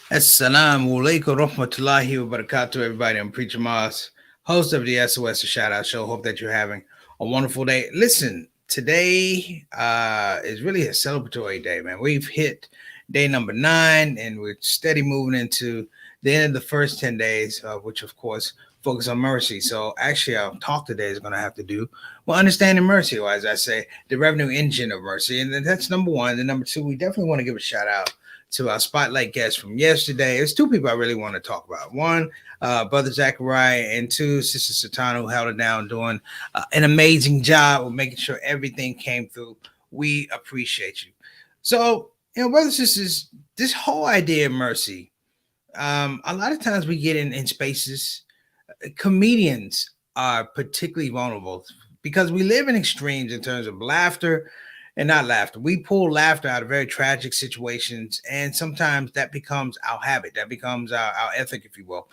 Assalamu alaikum rahmatullahi wa barakatuh, everybody. I'm Preacher Moss, host of the SOS Shout Out Show. Hope that you're having a wonderful day. Listen, today is really a celebratory day, man. We've hit day number 9, and we're steady moving into the end of the first 10 days, which, of course, focus on mercy. So, actually, our talk today is going to have to do well understanding mercy, or as I say, the revenue engine of mercy. And that's number one. And number two, we definitely want to give a shout out to our spotlight guest from yesterday. There's two people I really want to talk about. One, Brother Zachariah, and two, Sister Satana, who held it down, doing an amazing job of making sure everything came through. We appreciate you. So, brothers and sisters, this whole idea of mercy, a lot of times we get in spaces, comedians are particularly vulnerable because we live in extremes in terms of laughter and not laughter. We pull laughter out of very tragic situations, and sometimes that becomes our habit, that becomes our ethic, if you will.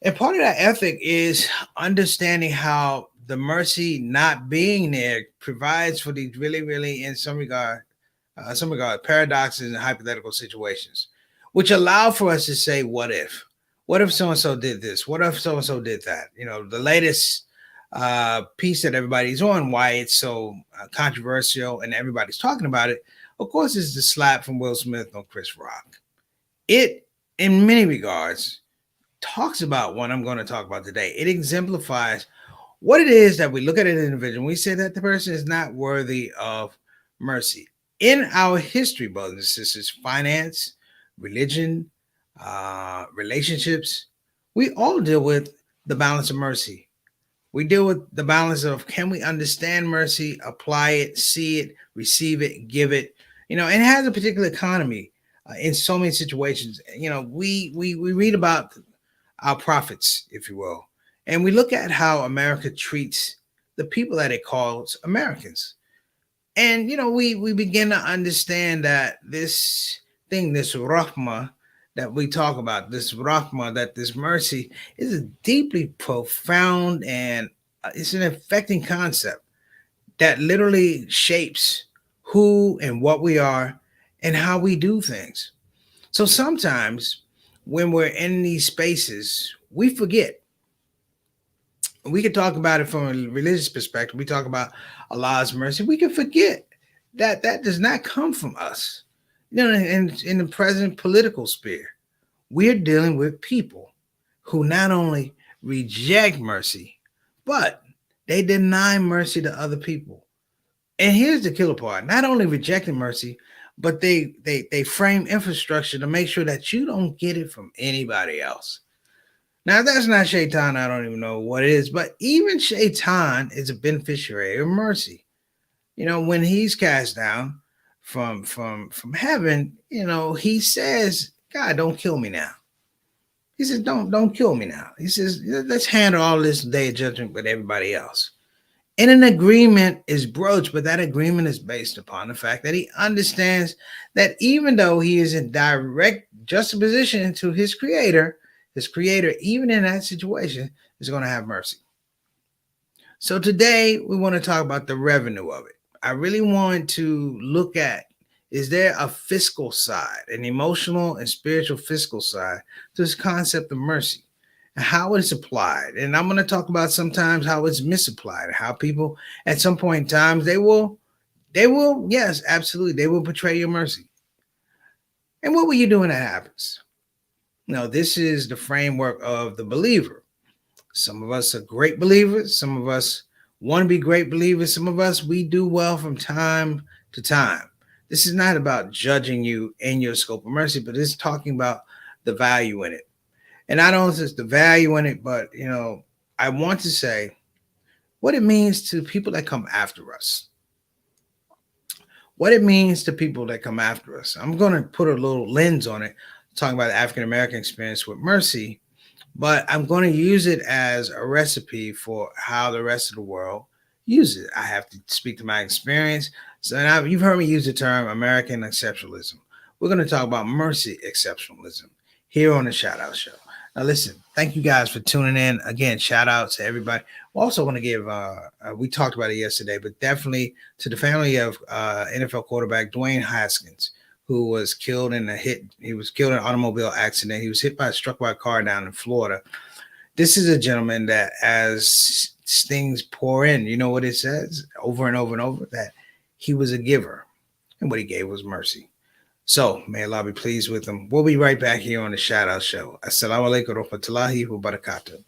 And part of that ethic is understanding how the mercy not being there provides for these really, really, in some regard, paradoxes and hypothetical situations, which allow for us to say, "What if? What if so and so did this? What if so and so did that?" The latest piece that everybody's on, why it's so controversial and everybody's talking about it, of course, is the slap from Will Smith on Chris Rock. It, in many regards, talks about what I'm going to talk about today. It exemplifies what it is that we look at an individual, we say that the person is not worthy of mercy. In our history, brothers and sisters, finance, religion, relationships, we all deal with the balance of mercy. We deal with the balance of, can we understand mercy, apply it, see it, receive it, give it. And it has a particular economy in so many situations. We read about our prophets, if you will, and we look at how America treats the people that it calls Americans. And we begin to understand that this thing, this rahma that we talk about, this rahma, that this mercy is a deeply profound and it's an affecting concept that literally shapes who and what we are and how we do things. So sometimes when we're in these spaces, we forget. We could talk about it from a religious perspective. We talk about Allah's mercy. We can forget that that does not come from us. In the present political sphere, we're dealing with people who not only reject mercy, but they deny mercy to other people. And here's the killer part: not only rejecting mercy, but they frame infrastructure to make sure that you don't get it from anybody else. Now, if that's not Shaitan, I don't even know what it is. But even Shaitan is a beneficiary of mercy. When he's cast down from heaven, he says, "God, don't kill me now." He says, "Don't kill me now." He says, "Let's handle all this day of judgment with everybody else." And an agreement is broached, but that agreement is based upon the fact that he understands that even though he is in direct juxtaposition to his creator, even in that situation, is going to have mercy. So today we want to talk about the revenue of it. I really want to look at, is there a fiscal side, an emotional and spiritual fiscal side to this concept of mercy and how it's applied? And I'm going to talk about sometimes how it's misapplied, how people at some point in time they will, yes, absolutely, they will betray your mercy. And what will you do when that happens? This is the framework of the believer. Some of us are great believers. Some of us want to be great believers. Some of us, we do well from time to time. This is not about judging you in your scope of mercy, but it's talking about the value in it. And not only just the value in it, but, I want to say what it means to people that come after us. What it means to people that come after us. I'm going to put a little lens on it, talking about the African American experience with mercy, but I'm going to use it as a recipe for how the rest of the world uses it. I have to speak to my experience. So now you've heard me use the term American exceptionalism. We're going to talk about mercy exceptionalism here on the Shout Out Show. Now, listen, thank you guys for tuning in. Again, shout out to everybody. I also want to give, we talked about it yesterday, but definitely to the family of NFL quarterback Dwayne Haskins, who was killed in a hit. He was killed in an automobile accident. He was struck by a car down in Florida. This is a gentleman that, as things pour in, you know what it says over and over and over, that he was a giver, and what he gave was mercy. So may Allah be pleased with him. We'll be right back here on the Shout Out Show. Assalamu alaikum wa rahmatullahi wa barakatuh.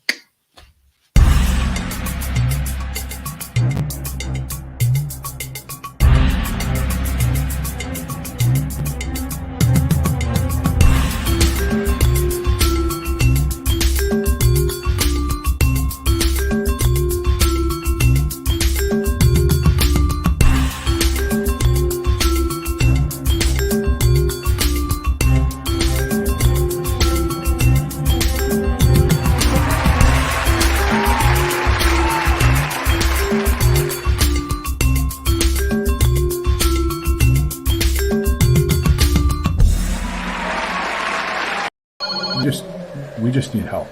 We just need help.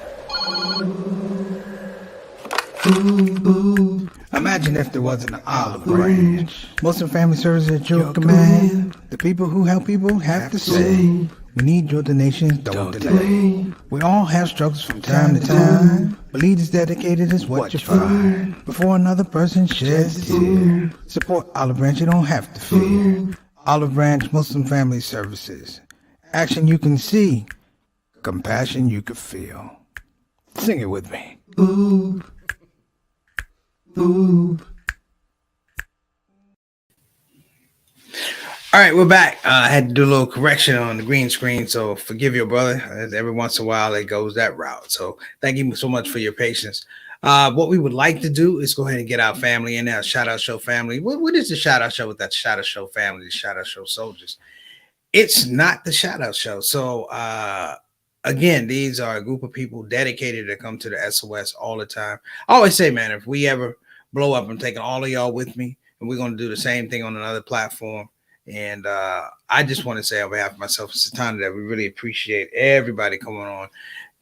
Imagine if there wasn't an olive branch. Muslim Family Services at your command. The people who help people have to say, we need your donations, don't delay. We all have struggles from time to time, but leaders dedicated is what you find. Before another person sheds a tear, support Olive Branch, you don't have to fear. Olive Branch Muslim Family Services. Action you can see, compassion you could feel. Sing it with me. Ooh. Ooh. All right, we're back. I had to do a little correction on the green screen, so forgive your brother. Every once in a while, it goes that route. So thank you so much for your patience. What we would like to do is go ahead and get our family in there, Shout Out Show family. What is the Shout Out Show with that Shout Out Show family, the Shout Out Show soldiers? It's not the Shout Out Show. So, again, these are a group of people dedicated to come to the SOS all the time. I always say, man, if we ever blow up, I'm taking all of y'all with me, and we're going to do the same thing on another platform. And I just want to say on behalf of myself and Satana that we really appreciate everybody coming on,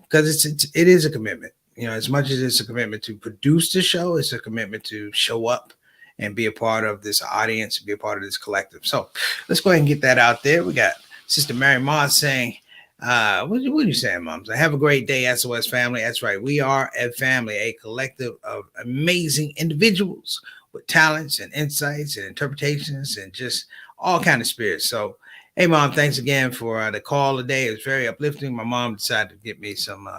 because it is a commitment. You know, as much as it's a commitment to produce the show, it's a commitment to show up and be a part of this audience, be a part of this collective. So let's go ahead and get that out there. We got Sister Mary Moss saying, what are you saying, Moms? Have a great day, SOS family. That's right. We are a family, a collective of amazing individuals with talents and insights and interpretations and just all kind of spirits. So, hey, Mom, thanks again for the call today. It was very uplifting. My mom decided to get me some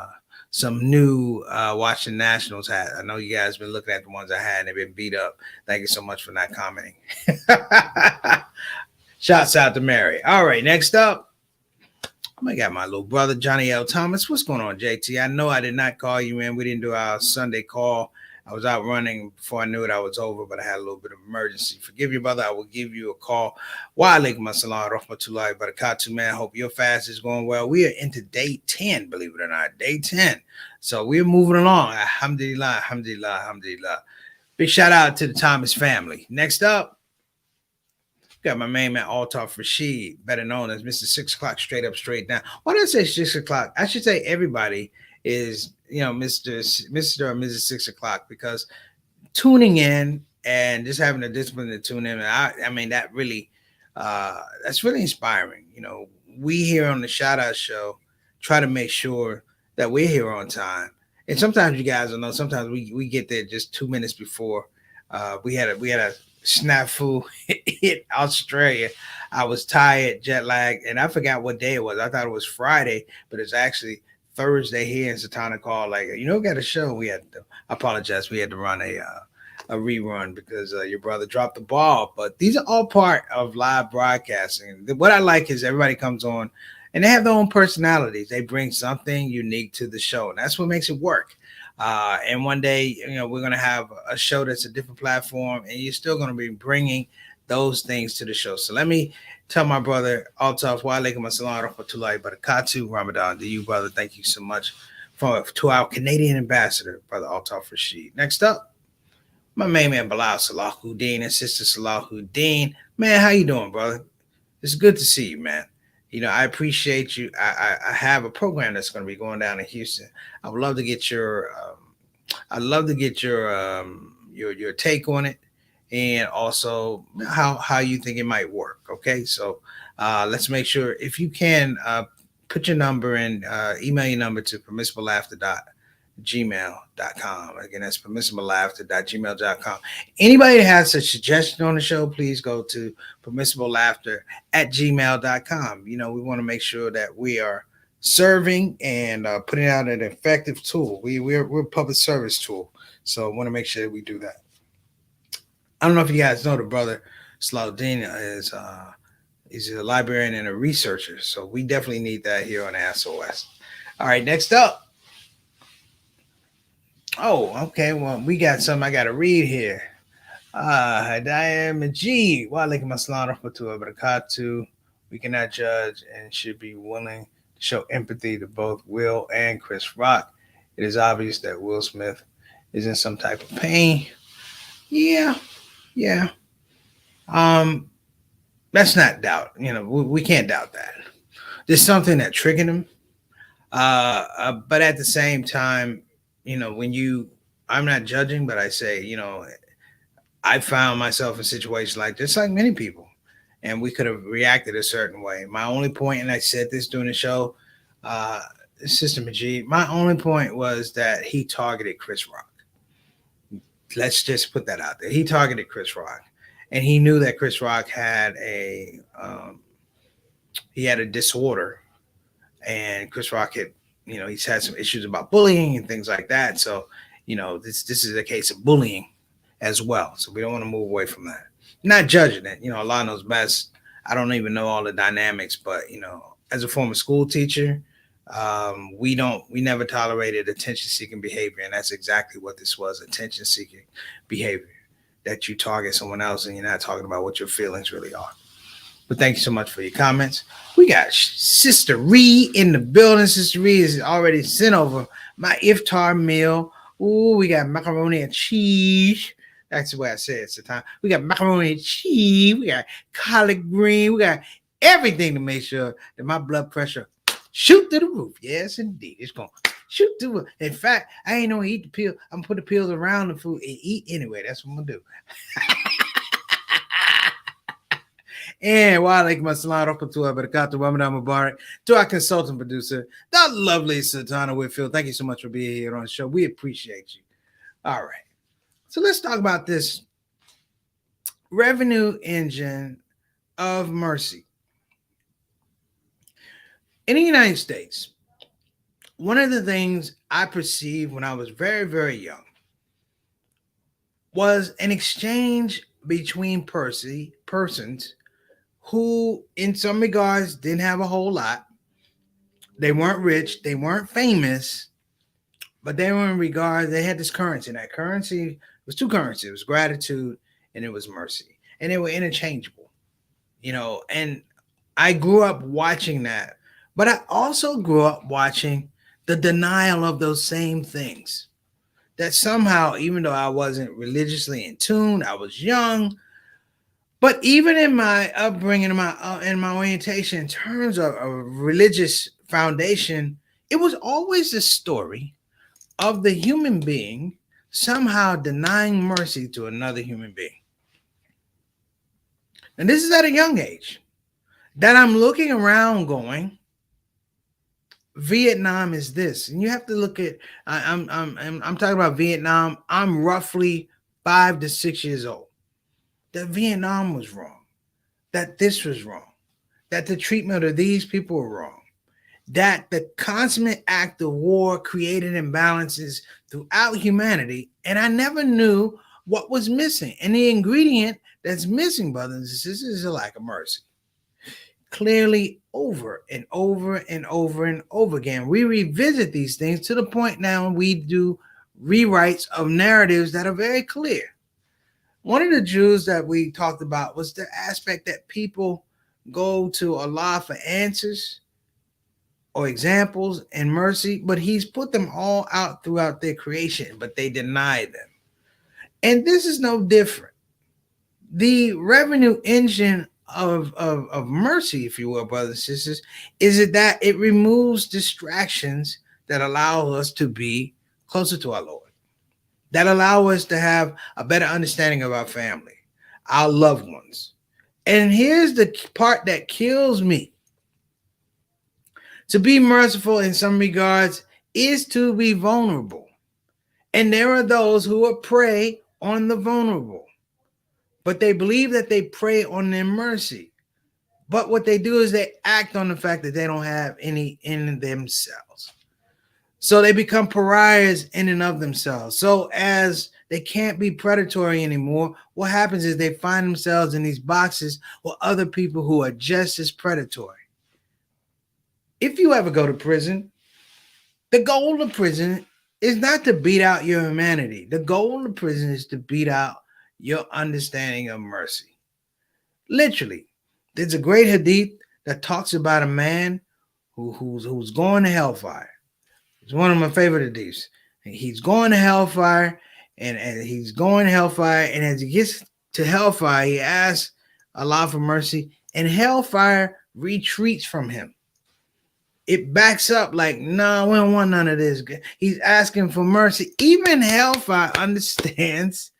new Washington Nationals hat. I know you guys been looking at the ones I had and they've been beat up. Thank you so much for not commenting. Shouts out to Mary. All right, next up, I got my little brother, Johnny L. Thomas. What's going on, JT? I know I did not call you in. We didn't do our Sunday call. I was out running before I knew it. I was over, but I had a little bit of emergency. Forgive you, brother. I will give you a call. Wa alaikum assalam rahmatullahi barakatuh, man. Hope your fast is going well. We are into day 10, believe it or not. Day 10. So we're moving along. Alhamdulillah, alhamdulillah, alhamdulillah. Big shout out to the Thomas family. Next up, got my main man, Altaf Rashid, better known as Mr. 6 o'clock, straight up, straight down. Why did I say 6 o'clock? I should say everybody is, Mr. or Mrs. 6 o'clock, because tuning in and just having the discipline to tune in, I mean, that really, that's really inspiring. We here on the Shout Out Show try to make sure that we're here on time. And sometimes you guys don't know, sometimes we get there just 2 minutes before. We had a snafu in Australia. I was tired, jet lagged, and I forgot what day it was. I thought it was Friday, but it's actually Thursday here. And Satana called, like, got a show. I apologize. We had to run a rerun because your brother dropped the ball. But these are all part of live broadcasting. What I like is everybody comes on and they have their own personalities. They bring something unique to the show, and that's what makes it work. And one day, we're going to have a show that's a different platform, and you're still going to be bringing those things to the show. So let me tell my brother, Altaf, wa alaikum assalam rahmatullahi barakatuh, Ramadan to you, brother. Thank you so much to our Canadian ambassador, Brother Altaf Rashid. Next up, my main man, Bilal Salahuddin and Sister Salahuddin. Man, how you doing, brother? It's good to see you, man. I appreciate you. I have a program that's going to be going down in Houston. I would love to get your take on it, and also how you think it might work. Okay, so let's make sure if you can put your number and email your number to permissiblelaughter.gmail.com. Again, that's permissiblelaughter.gmail.com. Anybody that has a suggestion on the show, please go to permissiblelaughter@gmail.com. You know, we want to make sure that we are serving and putting out an effective tool. We're a public service tool, so I want to make sure that we do that. I don't know if you guys know the brother Slaudina is he's a librarian and a researcher, so we definitely need that here on SOS. All right, next up. Oh, okay. Well, we got something I got to read here. Diane G. Walaikum assalam rahmatullahi wa barakatuh. We cannot judge and should be willing to show empathy to both Will and Chris Rock. It is obvious that Will Smith is in some type of pain. Yeah, yeah. Um, that's not doubt. You know, we can't doubt that. There's something that triggered him. But at the same time, you know, I'm not judging, but I say, you know, I found myself in situations like this, like many people, and we could have reacted a certain way. My only point, and I said this during the show, uh, Sister Majid, my only point was that he targeted Chris Rock. Let's just put that out there. He targeted Chris Rock, and he knew that Chris Rock had a disorder, and Chris Rock had, you know, he's had some issues about bullying and things like that. So, you know, this is a case of bullying as well. So we don't want to move away from that. Not judging it, you know, Allah knows best. I don't even know all the dynamics, but you know, as a former school teacher, we never tolerated attention-seeking behavior, and that's exactly what this was: attention-seeking behavior. That you target someone else, and you're not talking about what your feelings really are. But thank you so much for your comments. We got Sister Ree in the building. Sister Ree is already sent over my iftar meal. Ooh, we got macaroni and cheese. That's the way I say it sometimes. We got macaroni and cheese. We got collard green. We got everything to make sure that my blood pressure shoot through the roof. Yes, indeed. It's going to shoot through it. In fact, I ain't going to eat the peel. I'm going to put the peels around the food and eat anyway. That's what I'm going to do. And walaikum assalam rahmatullahi wa barakatuh. Ramadan Mubarak. To our consultant producer, the lovely Sultana Whitfield. Thank you so much for being here on the show. We appreciate you. All right. So let's talk about this revenue engine of mercy. In the United States, one of the things I perceived when I was very, very young was an exchange between persons who, in some regards, didn't have a whole lot. They weren't rich, they weren't famous, but they were in regards, they had this currency. And that currency was two currencies. It was gratitude and it was mercy. And they were interchangeable, you know. And I grew up watching that, but I also grew up watching the denial of those same things. That somehow, even though I wasn't religiously in tune, I was young, but even in my upbringing, in my orientation, in terms of a religious foundation, it was always the story of the human being somehow denying mercy to another human being. And this is at a young age that I'm looking around going, Vietnam is this, and you have to look at. I'm talking about Vietnam. I'm roughly 5 to 6 years old. That Vietnam was wrong, that this was wrong, that the treatment of these people were wrong, that the consummate act of war created imbalances throughout humanity, and I never knew what was missing. And the ingredient that's missing, brothers and sisters, is a lack of mercy. Clearly, over and over and over and over again, we revisit these things to the point now we do rewrites of narratives that are very clear. One of the Jews that we talked about was the aspect that people go to Allah for answers or examples and mercy, but he's put them all out throughout their creation, but they deny them. And this is no different. The revenue engine of mercy, if you will, brothers and sisters, is that it removes distractions that allow us to be closer to our Lord, that allow us to have a better understanding of our family, our loved ones, And here's the part that kills me. To be merciful in some regards is to be vulnerable. And there are those who will prey on the vulnerable, but they believe that they prey on their mercy. But what they do is they act on the fact that they don't have any in themselves. So they become pariahs in and of themselves. So as they can't be predatory anymore, what happens is they find themselves in these boxes with other people who are just as predatory. If you ever go to prison, the goal of prison is not to beat out your humanity. The goal of prison is to beat out your understanding of mercy. Literally, there's a great hadith that talks about a man who's going to hellfire. It's one of my favorite hadiths. He's going to hellfire, and he's going to hellfire, and as he gets to hellfire, he asks Allah for mercy, and hellfire retreats from him. It backs up like, no, we don't want none of this. He's asking for mercy. Even hellfire understands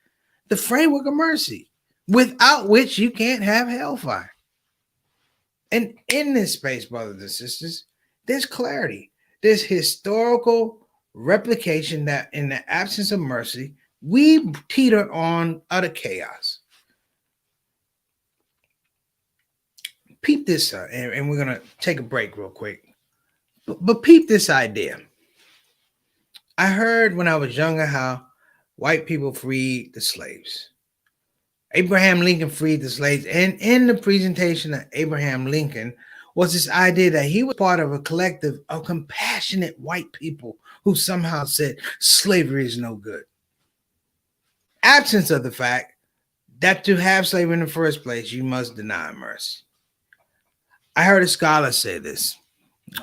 the framework of mercy, without which you can't have hellfire. And in this space, brothers and sisters, there's clarity. There's historical replication that in the absence of mercy, we teeter on utter chaos. Peep this, and we're going to take a break real quick. But peep this idea. I heard when I was younger how white people freed the slaves. Abraham Lincoln freed the slaves. And in the presentation of Abraham Lincoln was this idea that he was part of a collective of compassionate white people who somehow said slavery is no good. Absence of the fact that to have slavery in the first place, you must deny mercy. I heard a scholar say this.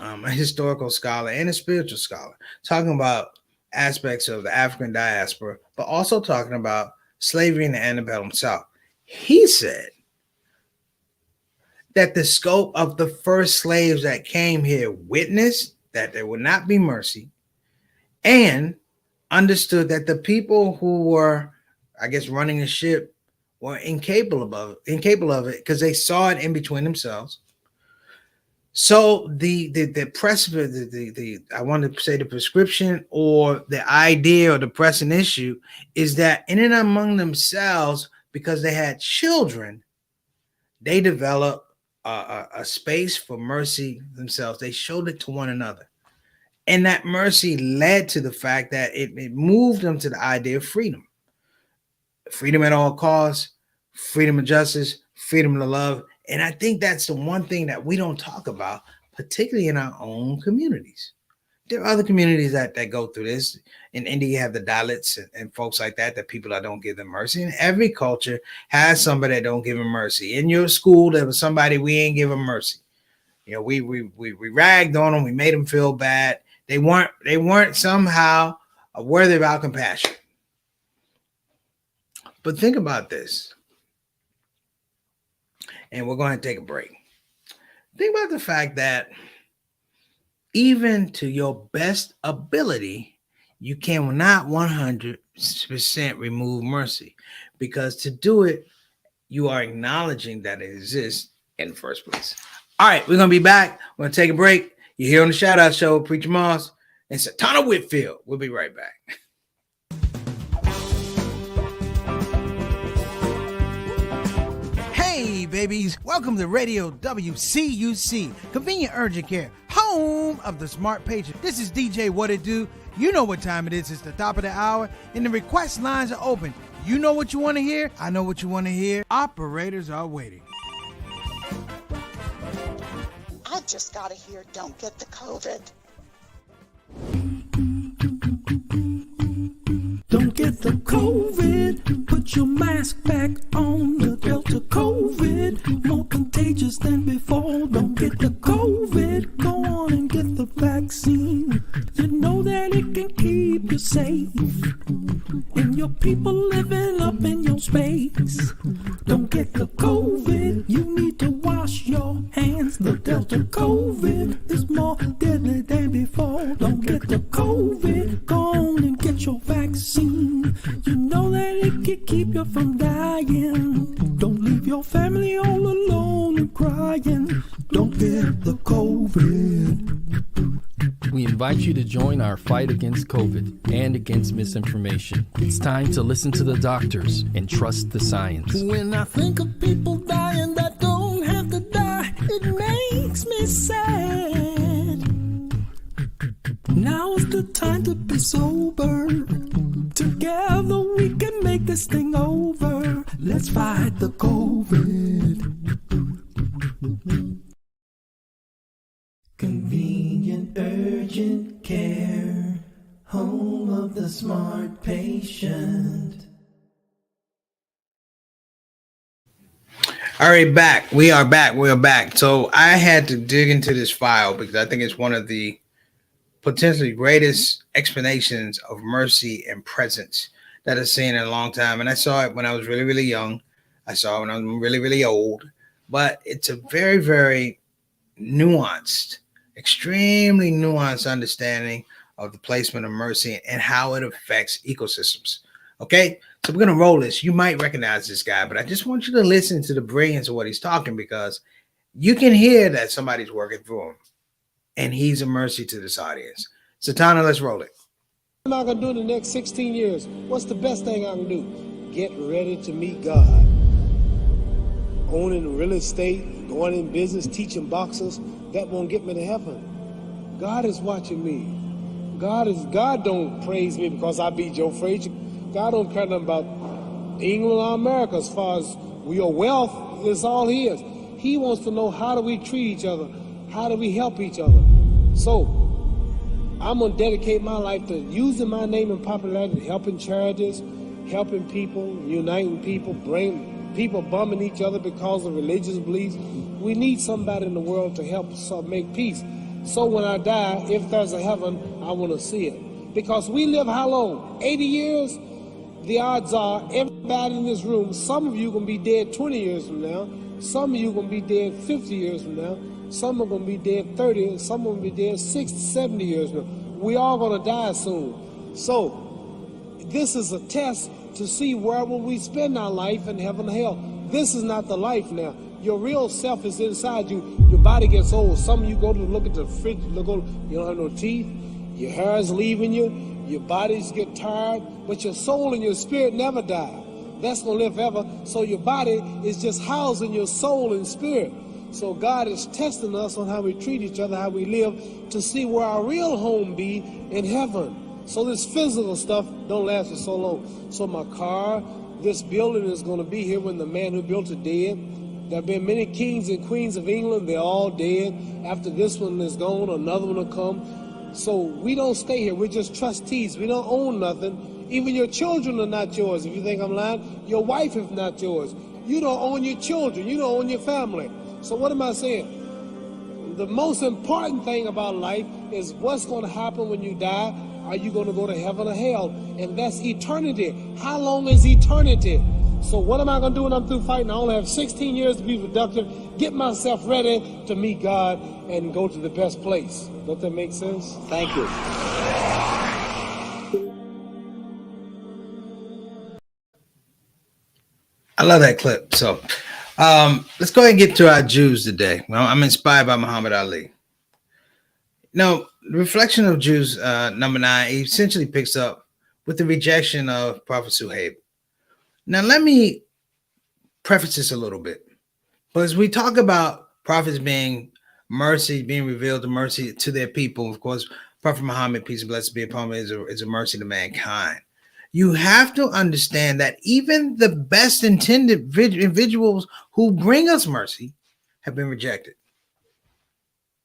A historical scholar and a spiritual scholar, talking about aspects of the African diaspora, but also talking about slavery in the antebellum South. He said that the scope of the first slaves that came here witnessed that there would not be mercy, and understood that the people who were, I guess, running the ship were incapable of it because they saw it in between themselves. So the precipice, I want to say the prescription or the idea or the pressing issue is that in and among themselves, because they had children, they developed a space for mercy themselves. They showed it to one another. And that mercy led to the fact that it moved them to the idea of freedom. Freedom at all costs, freedom of justice, freedom to love. And I think that's the one thing that we don't talk about, particularly in our own communities. There are other communities that go through this. In India, you have the Dalits and folks like that people that don't give them mercy. And every culture has somebody that don't give them mercy. In your school, there was somebody we ain't give them mercy. You know, we ragged on them. We made them feel bad. They weren't somehow worthy of our compassion. But think about this. And we're going to take a break. Think about the fact that even to your best ability, you cannot 100% remove mercy, because to do it, you are acknowledging that it exists in the first place. All right, we're going to be back. We're going to take a break. You're here on the Shout Out Show with Preacher Moss and Satana Whitfield. We'll be right back. Hey, babies. Welcome to Radio WCUC, Convenient Urgent Care, home of the smart patient. This is DJ What It Do. You know what time it is. It's the top of the hour, and the request lines are open. You know what you want to hear. I know what you want to hear. Operators are waiting. I just got to hear don't get the COVID. Don't get the COVID. Put your mask back on. The Delta COVID, more contagious than before. Don't get the COVID. Go on and get the vaccine. You know that it can keep you safe, and your people living up in your space. Don't get the COVID. You need to wash your hands. The Delta COVID is more deadly than before. Don't get the COVID. Go on and get your vaccine. You know that it can keep you from dying. Don't leave your family all alone. crying, don't get the COVID. We invite you to join our fight against COVID and against misinformation. It's time to listen to the doctors and trust the science. When I think of people dying that don't have to die, it makes me sad. Now's the time to be sober. Together we can make this thing over. Let's fight the COVID. Convenient urgent care, home of the smart patient. All right, back. We are back. We are back. So I had to dig into this file because I think it's one of the potentially greatest explanations of mercy and presence that I've seen in a long time. And I saw it when I was really, really young. I saw it when I was really, really old. But it's a very, very nuanced, extremely nuanced understanding of the placement of mercy and how it affects ecosystems. Okay, so we're going to roll this. You might recognize this guy, but I just want you to listen to the brilliance of what he's talking, because you can hear that somebody's working through him, and he's a mercy to this audience. So, Tana, let's roll it. What am I going to do in the next 16 years? What's the best thing I can do? Get ready to meet God. Owning real estate, going in business, teaching boxers, that won't get me to heaven. God is watching me. God don't praise me because I beat Joe Frazier. God don't care nothing about England or America as far as your wealth is all his. He wants to know, how do we treat each other? How do we help each other? So I'm going to dedicate my life to using my name and popularity, helping charities, helping people, uniting people, bring people bumming each other because of religious beliefs. We need somebody in the world to help us make peace. So when I die, if there's a heaven, I want to see it. Because we live how long? 80 years? The odds are everybody in this room, some of you are going to be dead 20 years from now. Some of you are going to be dead 50 years from now. Some are going to be dead 30. Some are going to be dead 60, 70 years from now. We all going to die soon. So this is a test to see where will we spend our life in heaven or hell. This is not the life now. Your real self is inside you. Your body gets old. Some of you go to look at the fridge, you don't have no teeth. Your hair is leaving you. Your bodies get tired, but your soul and your spirit never die. That's going to live forever. So your body is just housing your soul and spirit. So God is testing us on how we treat each other, how we live, to see where our real home be in heaven. So this physical stuff don't last for so long. So my car, this building is going to be here when the man who built it dead. There have been many kings and queens of England. They're all dead. After this one is gone, another one will come. So we don't stay here. We're just trustees. We don't own nothing. Even your children are not yours. If you think I'm lying, your wife is not yours. You don't own your children. You don't own your family. So what am I saying? The most important thing about life is what's going to happen when you die. Are you going to go to heaven or hell? And that's eternity. How long is eternity? So what am I going to do when I'm through fighting? I only have 16 years to be productive, get myself ready to meet God and go to the best place. Don't that make sense? Thank you. I love that clip. So let's go ahead and get to our Jews today. Well, I'm inspired by Muhammad Ali. Now, the reflection of Jews, number 9, essentially picks up with the rejection of Prophet Suhaib. Now, let me preface this a little bit. But as we talk about prophets being mercy, being revealed to mercy to their people, of course, Prophet Muhammad, peace and blessings be upon him, is a mercy to mankind. You have to understand that even the best intended individuals who bring us mercy have been rejected.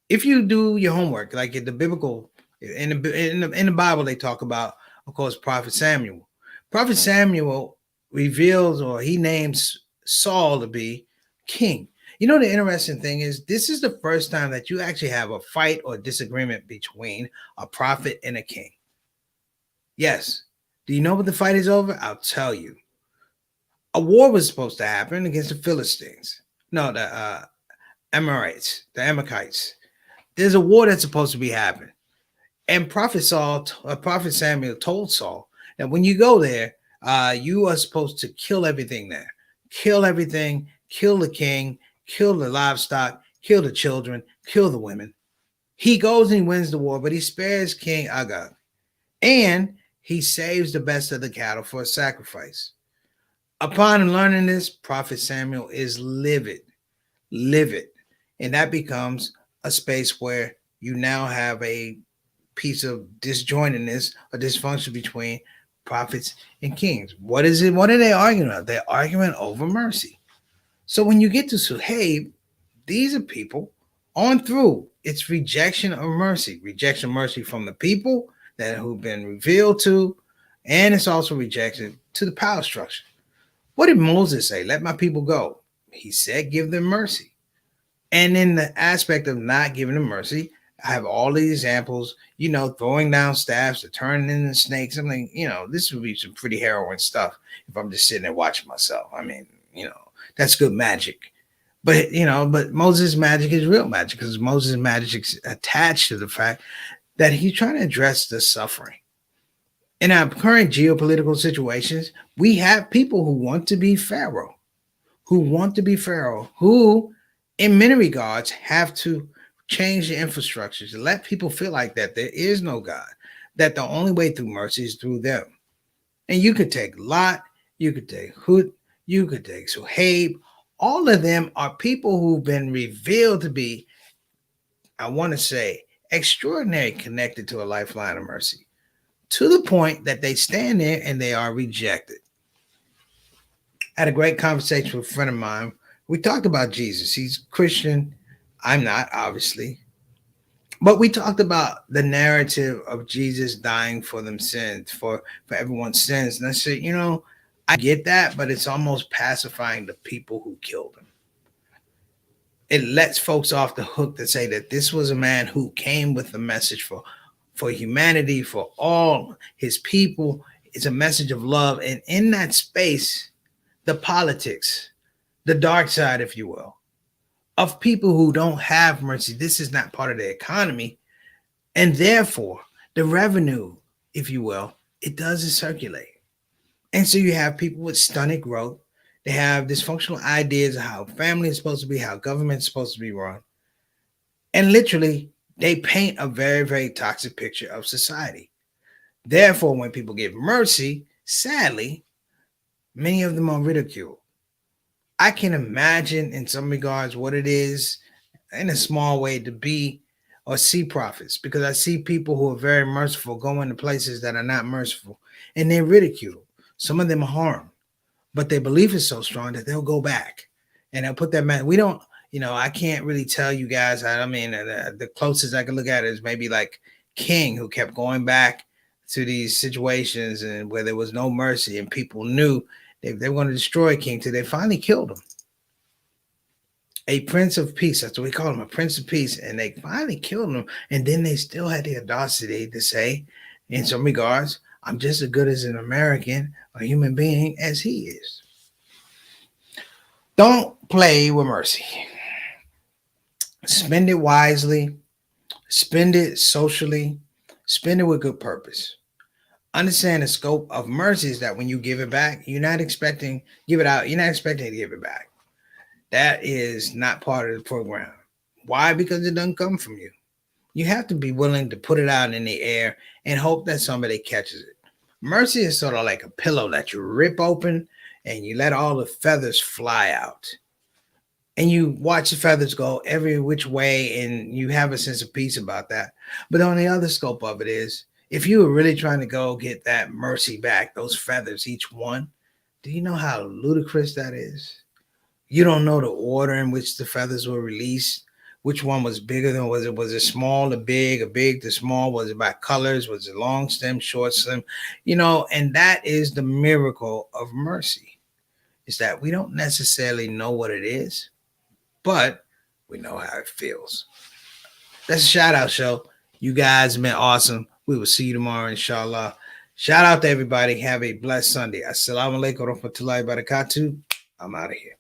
If you do your homework, like in the biblical, in the Bible, they talk about, of course, Prophet Samuel. Prophet Samuel reveals, or he names Saul to be king. You know, the interesting thing is, this is the first time that you actually have a fight or disagreement between a prophet and a king. Yes. Do you know what the fight is over? I'll tell you. A war was supposed to happen against the Philistines. No, the Amorites, the Amalekites. There's a war that's supposed to be happening. And Prophet Samuel told Saul that when you go there, you are supposed to kill everything there. Kill everything, kill the king, kill the livestock, kill the children, kill the women. He goes and he wins the war, but he spares King Agag. And he saves the best of the cattle for a sacrifice. Upon learning this, Prophet Samuel is livid. And that becomes a space where you now have a piece of disjointedness or dysfunction between prophets and kings. What is it? What are they arguing about? They're arguing over mercy. So when you get to Suhaib, these are people on through. It's rejection of mercy from the people that who've been revealed to, and it's also rejection to the power structure. What did Moses say? Let my people go. He said, give them mercy. And in the aspect of not giving them mercy, I have all these examples, throwing down staffs to turn into snakes. I'm like, this would be some pretty harrowing stuff if I'm just sitting there watching myself. I mean, that's good magic. But Moses' magic is real magic because Moses' magic is attached to the fact that he's trying to address the suffering. In our current geopolitical situations, we have people who want to be Pharaoh, who in many regards have to change the infrastructure to let people feel like that there is no God, that the only way through mercy is through them. And you could take Lot, you could take Hud, you could take Suhaib. All of them are people who've been revealed to be, I want to say, extraordinary connected to a lifeline of mercy, to the point that they stand there and they are rejected. I had a great conversation with a friend of mine. We talked about Jesus. He's Christian. I'm not, obviously. But we talked about the narrative of Jesus dying for them sins, for everyone's sins. And I said, I get that, but it's almost pacifying the people who killed him. It lets folks off the hook to say that this was a man who came with a message for humanity, for all his people. It's a message of love. And in that space, the politics, the dark side, if you will, of people who don't have mercy, this is not part of their economy. And therefore, the revenue, if you will, it doesn't circulate. And so you have people with stunted growth. They have dysfunctional ideas of how family is supposed to be, how government is supposed to be run. And literally, they paint a very, very toxic picture of society. Therefore, when people give mercy, sadly, many of them are ridiculed. I can imagine in some regards what it is in a small way to be or see prophets, because I see people who are very merciful go into places that are not merciful and they're ridiculed. Some of them are harmed, but their belief is so strong that they'll go back and they'll put that man. We don't, I can't really tell you guys. I mean, the closest I can look at is maybe like King, who kept going back to these situations and where there was no mercy and people knew they were going to destroy King till they finally killed him. A prince of peace. That's what we call him, a prince of peace. And they finally killed him. And then they still had the audacity to say, in some regards, I'm just as good as an American, a human being, as he is. Don't play with mercy. Spend it wisely. Spend it socially. Spend it with good purpose. Understand the scope of mercy is that when you give it back, you're not expecting to give it back. That is not part of the program. Why? Because it doesn't come from you. You have to be willing to put it out in the air and hope that somebody catches it. Mercy is sort of like a pillow that you rip open and you let all the feathers fly out. And you watch the feathers go every which way and you have a sense of peace about that. But on the other scope of it is, if you were really trying to go get that mercy back, those feathers, each one, do you know how ludicrous that is? You don't know the order in which the feathers were released. Which one was bigger than was it small to big, or big to small? Was it by colors? Was it long stem, short stem? And that is the miracle of mercy, is that we don't necessarily know what it is, but we know how it feels. That's a shout out show. You guys have been awesome. We will see you tomorrow, inshallah. Shout out to everybody. Have a blessed Sunday. Assalamu alaikum wa rahmatullahi wa barakatuh. I'm out of here.